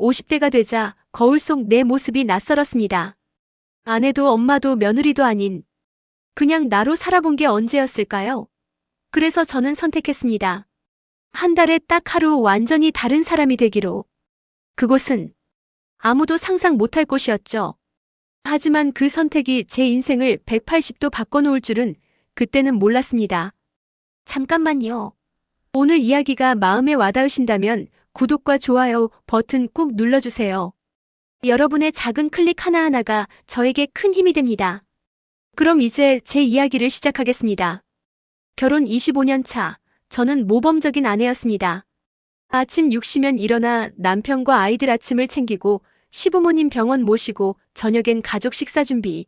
50대가 되자 거울 속 내 모습이 낯설었습니다. 아내도 엄마도 며느리도 아닌 그냥 나로 살아본 게 언제였을까요? 그래서 저는 선택했습니다. 한 달에 딱 하루 완전히 다른 사람이 되기로. 그곳은 아무도 상상 못할 곳이었죠. 하지만 그 선택이 제 인생을 180도 바꿔놓을 줄은 그때는 몰랐습니다. 잠깐만요. 오늘 이야기가 마음에 와닿으신다면 구독과 좋아요 버튼 꾹 눌러주세요. 여러분의 작은 클릭 하나하나가 저에게 큰 힘이 됩니다. 그럼 이제 제 이야기를 시작하겠습니다. 결혼 25년 차, 저는 모범적인 아내였습니다. 아침 6시면 일어나 남편과 아이들 아침을 챙기고 시부모님 병원 모시고 저녁엔 가족 식사 준비.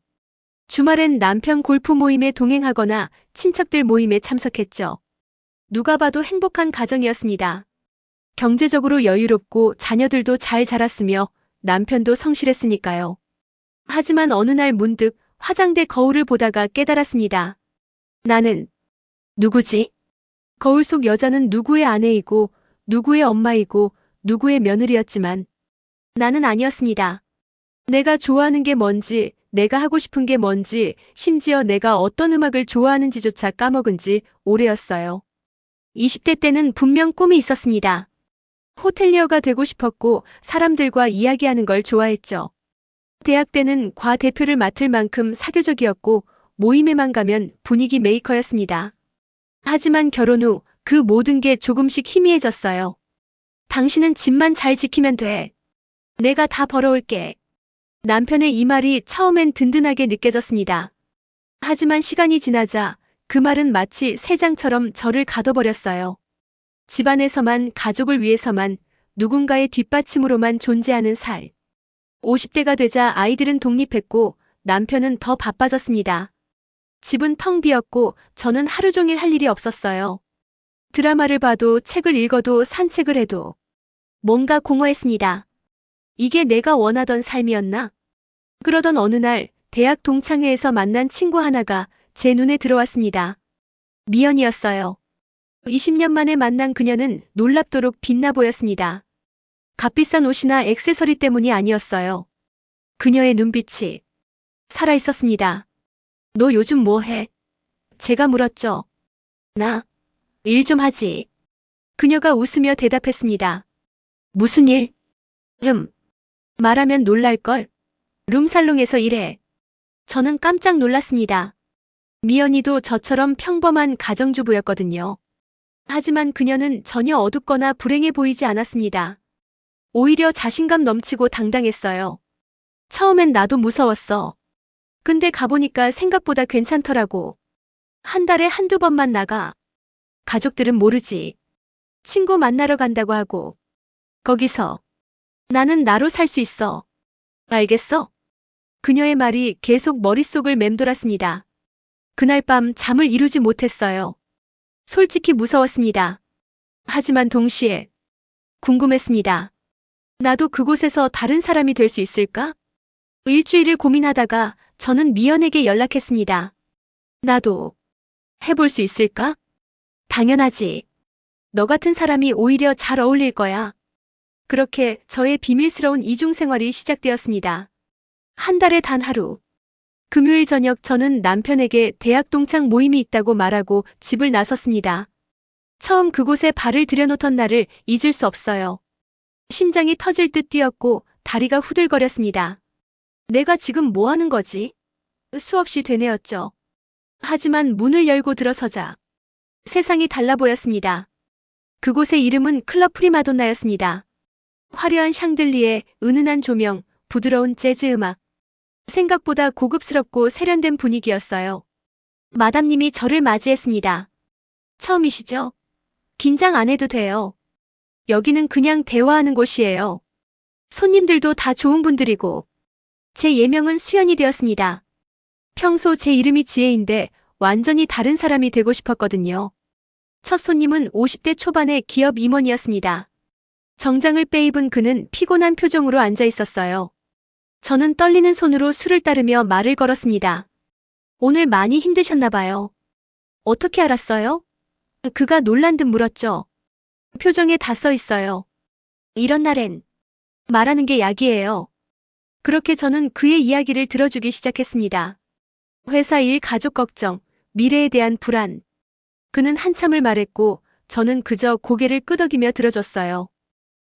주말엔 남편 골프 모임에 동행하거나 친척들 모임에 참석했죠. 누가 봐도 행복한 가정이었습니다. 경제적으로 여유롭고 자녀들도 잘 자랐으며 남편도 성실했으니까요. 하지만 어느 날 문득 화장대 거울을 보다가 깨달았습니다. 나는 누구지? 거울 속 여자는 누구의 아내이고 누구의 엄마이고 누구의 며느리였지만 나는 아니었습니다. 내가 좋아하는 게 뭔지, 내가 하고 싶은 게 뭔지, 심지어 내가 어떤 음악을 좋아하는지조차 까먹은 지 오래였어요. 20대 때는 분명 꿈이 있었습니다. 호텔리어가 되고 싶었고 사람들과 이야기하는 걸 좋아했죠. 대학 때는 과 대표를 맡을 만큼 사교적이었고 모임에만 가면 분위기 메이커였습니다. 하지만 결혼 후 그 모든 게 조금씩 희미해졌어요. 당신은 집만 잘 지키면 돼. 내가 다 벌어올게. 남편의 이 말이 처음엔 든든하게 느껴졌습니다. 하지만 시간이 지나자 그 말은 마치 새장처럼 저를 가둬버렸어요. 집안에서만, 가족을 위해서만, 누군가의 뒷받침으로만 존재하는 살. 50대가 되자 아이들은 독립했고 남편은 더 바빠졌습니다. 집은 텅 비었고 저는 하루 종일 할 일이 없었어요. 드라마를 봐도 책을 읽어도 산책을 해도 뭔가 공허했습니다. 이게 내가 원하던 삶이었나? 그러던 어느 날 대학 동창회에서 만난 친구 하나가 제 눈에 들어왔습니다. 미연이었어요. 20년 만에 만난 그녀는 놀랍도록 빛나 보였습니다. 값비싼 옷이나 액세서리 때문이 아니었어요. 그녀의 눈빛이 살아있었습니다. 너 요즘 뭐 해? 제가 물었죠. 나? 일 좀 하지. 그녀가 웃으며 대답했습니다. 무슨 일? 말하면 놀랄걸. 룸살롱에서 일해. 저는 깜짝 놀랐습니다. 미연이도 저처럼 평범한 가정주부였거든요. 하지만 그녀는 전혀 어둡거나 불행해 보이지 않았습니다. 오히려 자신감 넘치고 당당했어요. 처음엔 나도 무서웠어. 근데 가보니까 생각보다 괜찮더라고. 한 달에 한두 번만 나가. 가족들은 모르지. 친구 만나러 간다고 하고. 거기서 나는 나로 살 수 있어. 알겠어? 그녀의 말이 계속 머릿속을 맴돌았습니다. 그날 밤 잠을 이루지 못했어요. 솔직히 무서웠습니다. 하지만 동시에 궁금했습니다. 나도 그곳에서 다른 사람이 될 수 있을까? 일주일을 고민하다가 저는 미연에게 연락했습니다. 나도 해볼 수 있을까? 당연하지. 너 같은 사람이 오히려 잘 어울릴 거야. 그렇게 저의 비밀스러운 이중생활이 시작되었습니다. 한 달에 단 하루. 금요일 저녁 저는 남편에게 대학 동창 모임이 있다고 말하고 집을 나섰습니다. 처음 그곳에 발을 들여놓던 날을 잊을 수 없어요. 심장이 터질 듯 뛰었고 다리가 후들거렸습니다. 내가 지금 뭐 하는 거지? 수없이 되뇌었죠. 하지만 문을 열고 들어서자 세상이 달라 보였습니다. 그곳의 이름은 클럽 프리마돈나였습니다. 화려한 샹들리에, 은은한 조명, 부드러운 재즈 음악. 생각보다 고급스럽고 세련된 분위기였어요. 마담님이 저를 맞이했습니다. 처음이시죠? 긴장 안 해도 돼요. 여기는 그냥 대화하는 곳이에요. 손님들도 다 좋은 분들이고. 제 예명은 수연이 되었습니다. 평소 제 이름이 지혜인데 완전히 다른 사람이 되고 싶었거든요. 첫 손님은 50대 초반의 기업 임원이었습니다. 정장을 빼입은 그는 피곤한 표정으로 앉아 있었어요. 저는 떨리는 손으로 술을 따르며 말을 걸었습니다. 오늘 많이 힘드셨나 봐요. 어떻게 알았어요? 그가 놀란 듯 물었죠. 표정에 다 써 있어요. 이런 날엔 말하는 게 약이에요. 그렇게 저는 그의 이야기를 들어주기 시작했습니다. 회사 일, 가족 걱정, 미래에 대한 불안. 그는 한참을 말했고 저는 그저 고개를 끄덕이며 들어줬어요.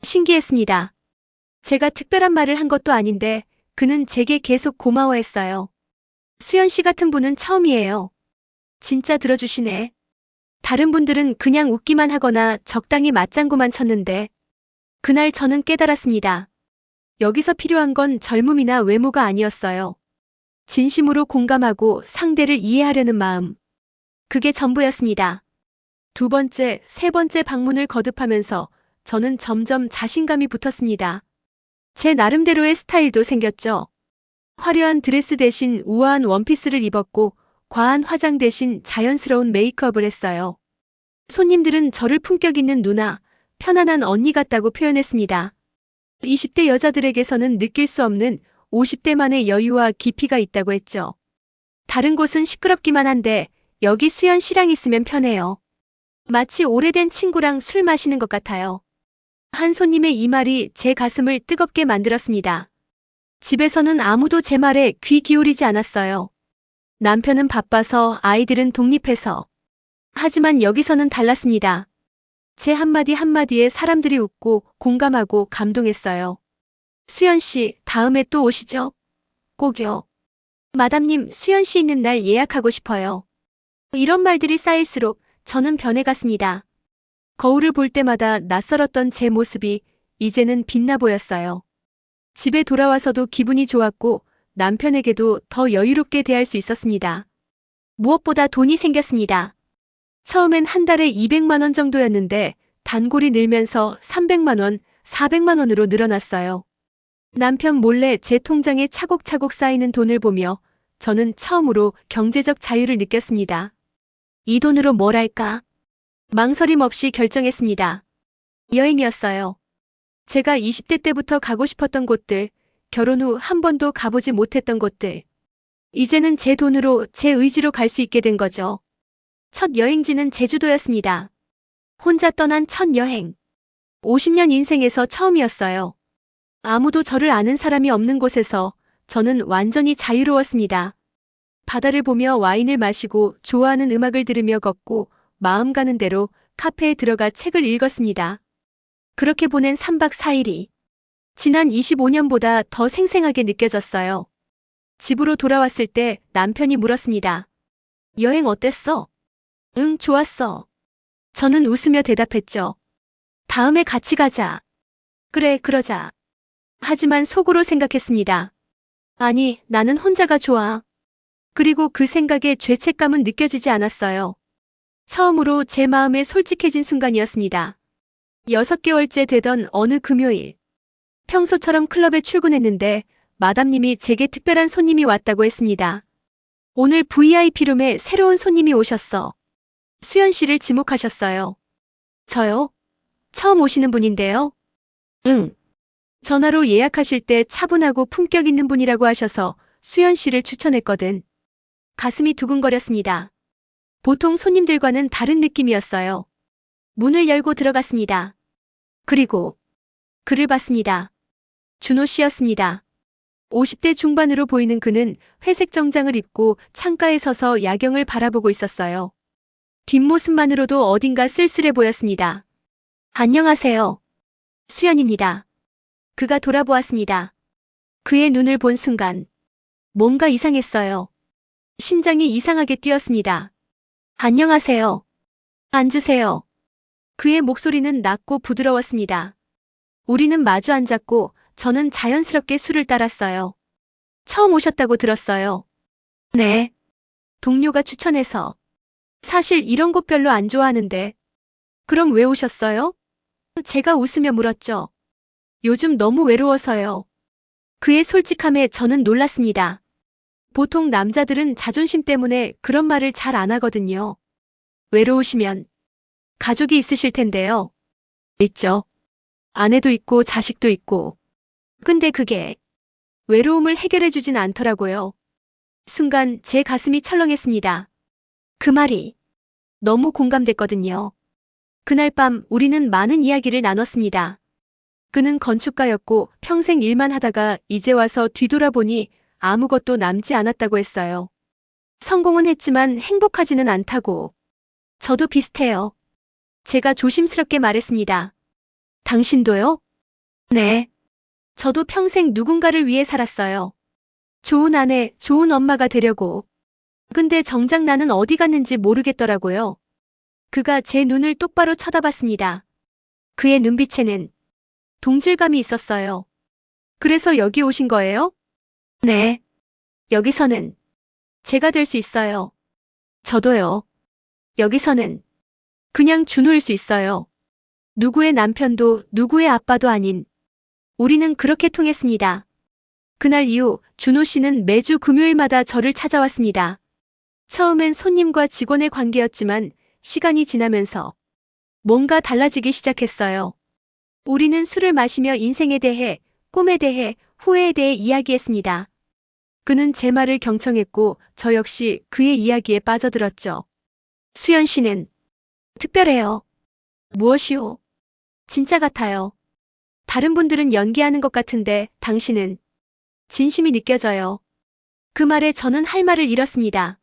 신기했습니다. 제가 특별한 말을 한 것도 아닌데 그는 제게 계속 고마워했어요. 수연 씨 같은 분은 처음이에요. 진짜 들어주시네. 다른 분들은 그냥 웃기만 하거나 적당히 맞장구만 쳤는데 그날 저는 깨달았습니다. 여기서 필요한 건 젊음이나 외모가 아니었어요. 진심으로 공감하고 상대를 이해하려는 마음. 그게 전부였습니다. 두 번째, 세 번째 방문을 거듭하면서 저는 점점 자신감이 붙었습니다. 제 나름대로의 스타일도 생겼죠. 화려한 드레스 대신 우아한 원피스를 입었고 과한 화장 대신 자연스러운 메이크업을 했어요. 손님들은 저를 품격 있는 누나, 편안한 언니 같다고 표현했습니다. 20대 여자들에게서는 느낄 수 없는 50대만의 여유와 깊이가 있다고 했죠. 다른 곳은 시끄럽기만 한데 여기 수연 씨랑 있으면 편해요. 마치 오래된 친구랑 술 마시는 것 같아요. 한 손님의 이 말이 제 가슴을 뜨겁게 만들었습니다. 집에서는 아무도 제 말에 귀 기울이지 않았어요. 남편은 바빠서, 아이들은 독립해서. 하지만 여기서는 달랐습니다. 제 한마디 한마디에 사람들이 웃고 공감하고 감동했어요. 수연 씨, 다음에 또 오시죠? 꼭요. 마담님, 수연 씨 있는 날 예약하고 싶어요. 이런 말들이 쌓일수록 저는 변해갔습니다. 거울을 볼 때마다 낯설었던 제 모습이 이제는 빛나 보였어요. 집에 돌아와서도 기분이 좋았고 남편에게도 더 여유롭게 대할 수 있었습니다. 무엇보다 돈이 생겼습니다. 처음엔 한 달에 200만 원 정도였는데 단골이 늘면서 300만 원, 400만 원으로 늘어났어요. 남편 몰래 제 통장에 차곡차곡 쌓이는 돈을 보며 저는 처음으로 경제적 자유를 느꼈습니다. 이 돈으로 뭘 할까? 망설임 없이 결정했습니다. 여행이었어요. 제가 20대 때부터 가고 싶었던 곳들, 결혼 후 한 번도 가보지 못했던 곳들. 이제는 제 돈으로, 제 의지로 갈 수 있게 된 거죠. 첫 여행지는 제주도였습니다. 혼자 떠난 첫 여행. 50년 인생에서 처음이었어요. 아무도 저를 아는 사람이 없는 곳에서 저는 완전히 자유로웠습니다. 바다를 보며 와인을 마시고 좋아하는 음악을 들으며 걷고 마음 가는 대로 카페에 들어가 책을 읽었습니다. 그렇게 보낸 3박 4일이 지난 25년보다 더 생생하게 느껴졌어요. 집으로 돌아왔을 때 남편이 물었습니다. 여행 어땠어? 응, 좋았어. 저는 웃으며 대답했죠. 다음에 같이 가자. 그래, 그러자. 하지만 속으로 생각했습니다. 아니, 나는 혼자가 좋아. 그리고 그 생각에 죄책감은 느껴지지 않았어요. 처음으로 제 마음에 솔직해진 순간이었습니다. 6개월째 되던 어느 금요일. 평소처럼 클럽에 출근했는데 마담님이 제게 특별한 손님이 왔다고 했습니다. 오늘 VIP룸에 새로운 손님이 오셨어. 수연 씨를 지목하셨어요. 저요? 처음 오시는 분인데요? 응. 전화로 예약하실 때 차분하고 품격 있는 분이라고 하셔서 수연 씨를 추천했거든. 가슴이 두근거렸습니다. 보통 손님들과는 다른 느낌이었어요. 문을 열고 들어갔습니다. 그리고 그를 봤습니다. 준호 씨였습니다. 50대 중반으로 보이는 그는 회색 정장을 입고 창가에 서서 야경을 바라보고 있었어요. 뒷모습만으로도 어딘가 쓸쓸해 보였습니다. 안녕하세요. 수연입니다. 그가 돌아보았습니다. 그의 눈을 본 순간 뭔가 이상했어요. 심장이 이상하게 뛰었습니다. 안녕하세요. 앉으세요. 그의 목소리는 낮고 부드러웠습니다. 우리는 마주 앉았고 저는 자연스럽게 술을 따랐어요. 처음 오셨다고 들었어요. 네. 동료가 추천해서. 사실 이런 곳 별로 안 좋아하는데. 그럼 왜 오셨어요? 제가 웃으며 물었죠. 요즘 너무 외로워서요. 그의 솔직함에 저는 놀랐습니다. 보통 남자들은 자존심 때문에 그런 말을 잘 안 하거든요. 외로우시면 가족이 있으실 텐데요. 있죠. 아내도 있고 자식도 있고. 근데 그게 외로움을 해결해주진 않더라고요. 순간 제 가슴이 철렁했습니다. 그 말이 너무 공감됐거든요. 그날 밤 우리는 많은 이야기를 나눴습니다. 그는 건축가였고 평생 일만 하다가 이제 와서 뒤돌아보니 아무것도 남지 않았다고 했어요. 성공은 했지만 행복하지는 않다고. 저도 비슷해요. 제가 조심스럽게 말했습니다. 당신도요? 네. 저도 평생 누군가를 위해 살았어요. 좋은 아내, 좋은 엄마가 되려고. 근데 정작 나는 어디 갔는지 모르겠더라고요. 그가 제 눈을 똑바로 쳐다봤습니다. 그의 눈빛에는 동질감이 있었어요. 그래서 여기 오신 거예요? 네. 여기서는 제가 될 수 있어요. 저도요. 여기서는 그냥 준호일 수 있어요. 누구의 남편도 누구의 아빠도 아닌. 우리는 그렇게 통했습니다. 그날 이후 준호 씨는 매주 금요일마다 저를 찾아왔습니다. 처음엔 손님과 직원의 관계였지만 시간이 지나면서 뭔가 달라지기 시작했어요. 우리는 술을 마시며 인생에 대해, 꿈에 대해, 후회에 대해 이야기했습니다. 그는 제 말을 경청했고 저 역시 그의 이야기에 빠져들었죠. 수연 씨는 특별해요. 무엇이요? 진짜 같아요. 다른 분들은 연기하는 것 같은데 당신은 진심이 느껴져요. 그 말에 저는 할 말을 잃었습니다.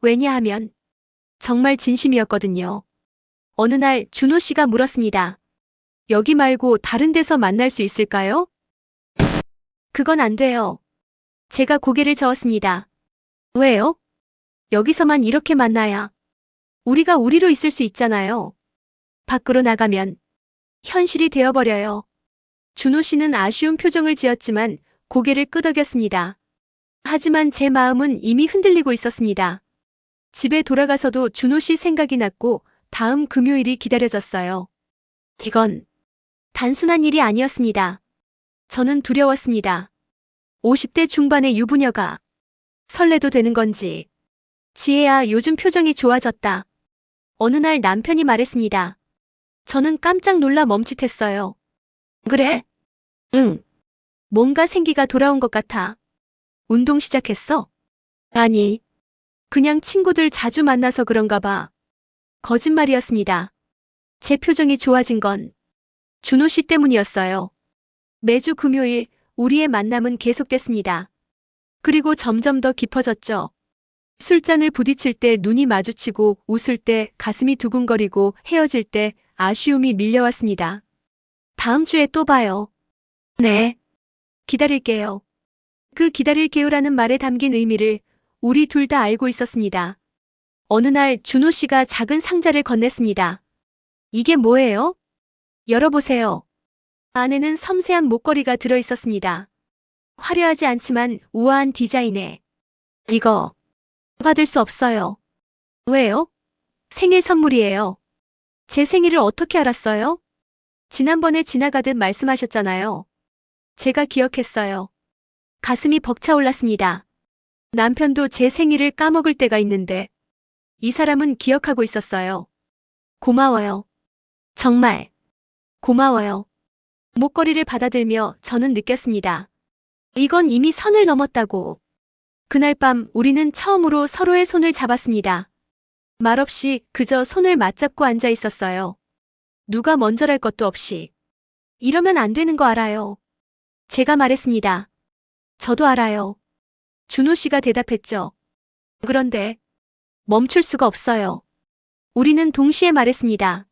왜냐하면 정말 진심이었거든요. 어느 날 준호 씨가 물었습니다. 여기 말고 다른 데서 만날 수 있을까요? 그건 안 돼요. 제가 고개를 저었습니다. 왜요? 여기서만 이렇게 만나야 우리가 우리로 있을 수 있잖아요. 밖으로 나가면 현실이 되어버려요. 준호 씨는 아쉬운 표정을 지었지만 고개를 끄덕였습니다. 하지만 제 마음은 이미 흔들리고 있었습니다. 집에 돌아가서도 준호 씨 생각이 났고 다음 금요일이 기다려졌어요. 이건 단순한 일이 아니었습니다. 저는 두려웠습니다. 50대 중반의 유부녀가 설레도 되는 건지. 지혜야, 요즘 표정이 좋아졌다. 어느 날 남편이 말했습니다. 저는 깜짝 놀라 멈칫했어요. 그래? 응. 뭔가 생기가 돌아온 것 같아. 운동 시작했어? 아니. 그냥 친구들 자주 만나서 그런가 봐. 거짓말이었습니다. 제 표정이 좋아진 건 준호 씨 때문이었어요. 매주 금요일 우리의 만남은 계속됐습니다. 그리고 점점 더 깊어졌죠. 술잔을 부딪힐 때 눈이 마주치고 웃을 때 가슴이 두근거리고 헤어질 때 아쉬움이 밀려왔습니다. 다음 주에 또 봐요. 네. 기다릴게요. 그 기다릴게요라는 말에 담긴 의미를 우리 둘 다 알고 있었습니다. 어느 날 준호 씨가 작은 상자를 건넸습니다. 이게 뭐예요? 열어보세요. 안에는 섬세한 목걸이가 들어있었습니다. 화려하지 않지만 우아한 디자인에. 이거 받을 수 없어요. 왜요? 생일 선물이에요. 제 생일을 어떻게 알았어요? 지난번에 지나가듯 말씀하셨잖아요. 제가 기억했어요. 가슴이 벅차올랐습니다. 남편도 제 생일을 까먹을 때가 있는데 이 사람은 기억하고 있었어요. 고마워요. 정말 고마워요. 목걸이를 받아들며 저는 느꼈습니다. 이건 이미 선을 넘었다고. 그날 밤 우리는 처음으로 서로의 손을 잡았습니다. 말없이 그저 손을 맞잡고 앉아 있었어요. 누가 먼저랄 것도 없이. 이러면 안 되는 거 알아요. 제가 말했습니다. 저도 알아요. 준호 씨가 대답했죠. 그런데 멈출 수가 없어요. 우리는 동시에 말했습니다.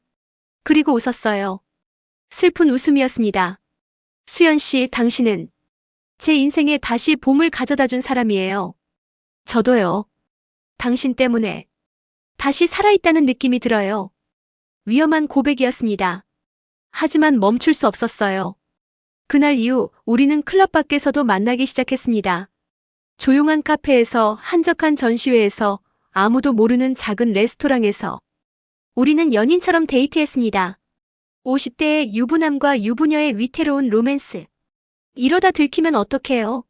그리고 웃었어요. 슬픈 웃음이었습니다. 수연 씨, 당신은 제 인생에 다시 봄을 가져다 준 사람이에요. 저도요. 당신 때문에 다시 살아있다는 느낌이 들어요. 위험한 고백이었습니다. 하지만 멈출 수 없었어요. 그날 이후 우리는 클럽 밖에서도 만나기 시작했습니다. 조용한 카페에서, 한적한 전시회에서, 아무도 모르는 작은 레스토랑에서 우리는 연인처럼 데이트했습니다. 50대의 유부남과 유부녀의 위태로운 로맨스. 이러다 들키면 어떡해요?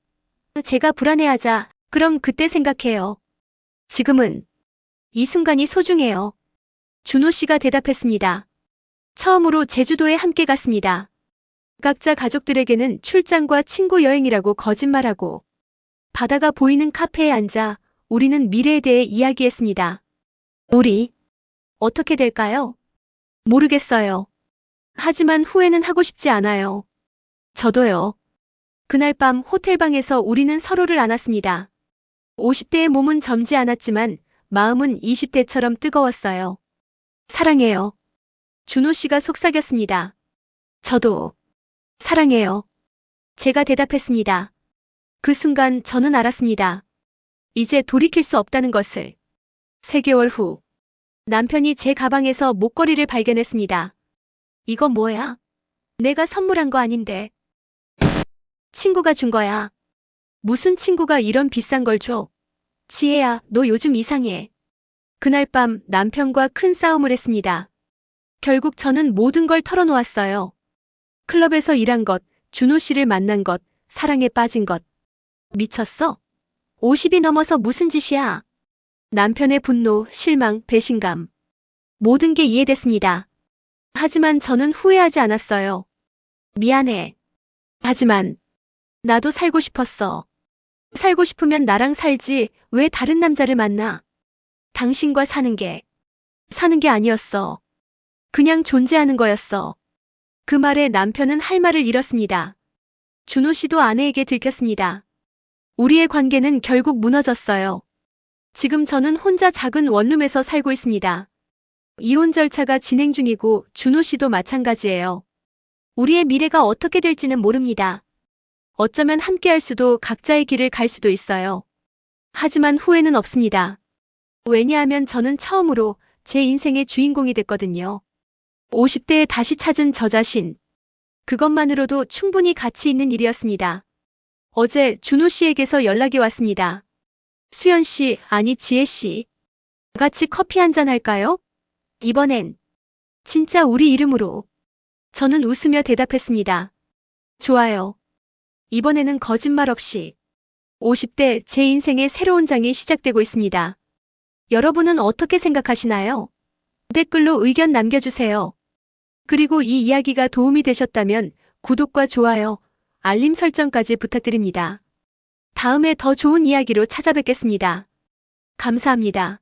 제가 불안해하자. 그럼 그때 생각해요. 지금은 이 순간이 소중해요. 준호 씨가 대답했습니다. 처음으로 제주도에 함께 갔습니다. 각자 가족들에게는 출장과 친구 여행이라고 거짓말하고 바다가 보이는 카페에 앉아 우리는 미래에 대해 이야기했습니다. 우리 어떻게 될까요? 모르겠어요. 하지만 후회는 하고 싶지 않아요. 저도요. 그날 밤 호텔방에서 우리는 서로를 안았습니다. 50대의 몸은 젊지 않았지만 마음은 20대처럼 뜨거웠어요. 사랑해요. 준호 씨가 속삭였습니다. 저도 사랑해요. 제가 대답했습니다. 그 순간 저는 알았습니다. 이제 돌이킬 수 없다는 것을. 3개월 후 남편이 제 가방에서 목걸이를 발견했습니다. 이거 뭐야? 내가 선물한 거 아닌데. 친구가 준 거야. 무슨 친구가 이런 비싼 걸 줘? 지혜야, 너 요즘 이상해. 그날 밤 남편과 큰 싸움을 했습니다. 결국 저는 모든 걸 털어놓았어요. 클럽에서 일한 것, 준호 씨를 만난 것, 사랑에 빠진 것. 미쳤어? 50이 넘어서 무슨 짓이야? 남편의 분노, 실망, 배신감. 모든 게 이해됐습니다. 하지만 저는 후회하지 않았어요. 미안해. 하지만 나도 살고 싶었어. 살고 싶으면 나랑 살지 왜 다른 남자를 만나? 당신과 사는 게 아니었어. 그냥 존재하는 거였어. 그 말에 남편은 할 말을 잃었습니다. 준호 씨도 아내에게 들켰습니다. 우리의 관계는 결국 무너졌어요. 지금 저는 혼자 작은 원룸에서 살고 있습니다. 이혼 절차가 진행 중이고 준호 씨도 마찬가지예요. 우리의 미래가 어떻게 될지는 모릅니다. 어쩌면 함께할 수도 각자의 길을 갈 수도 있어요. 하지만 후회는 없습니다. 왜냐하면 저는 처음으로 제 인생의 주인공이 됐거든요. 50대에 다시 찾은 저 자신. 그것만으로도 충분히 가치 있는 일이었습니다. 어제 준호 씨에게서 연락이 왔습니다. 수연 씨, 아니 지혜 씨. 같이 커피 한잔 할까요? 이번엔 진짜 우리 이름으로. 저는 웃으며 대답했습니다. 좋아요. 이번에는 거짓말 없이. 50대 제 인생의 새로운 장이 시작되고 있습니다. 여러분은 어떻게 생각하시나요? 댓글로 의견 남겨주세요. 그리고 이 이야기가 도움이 되셨다면 구독과 좋아요, 알림 설정까지 부탁드립니다. 다음에 더 좋은 이야기로 찾아뵙겠습니다. 감사합니다.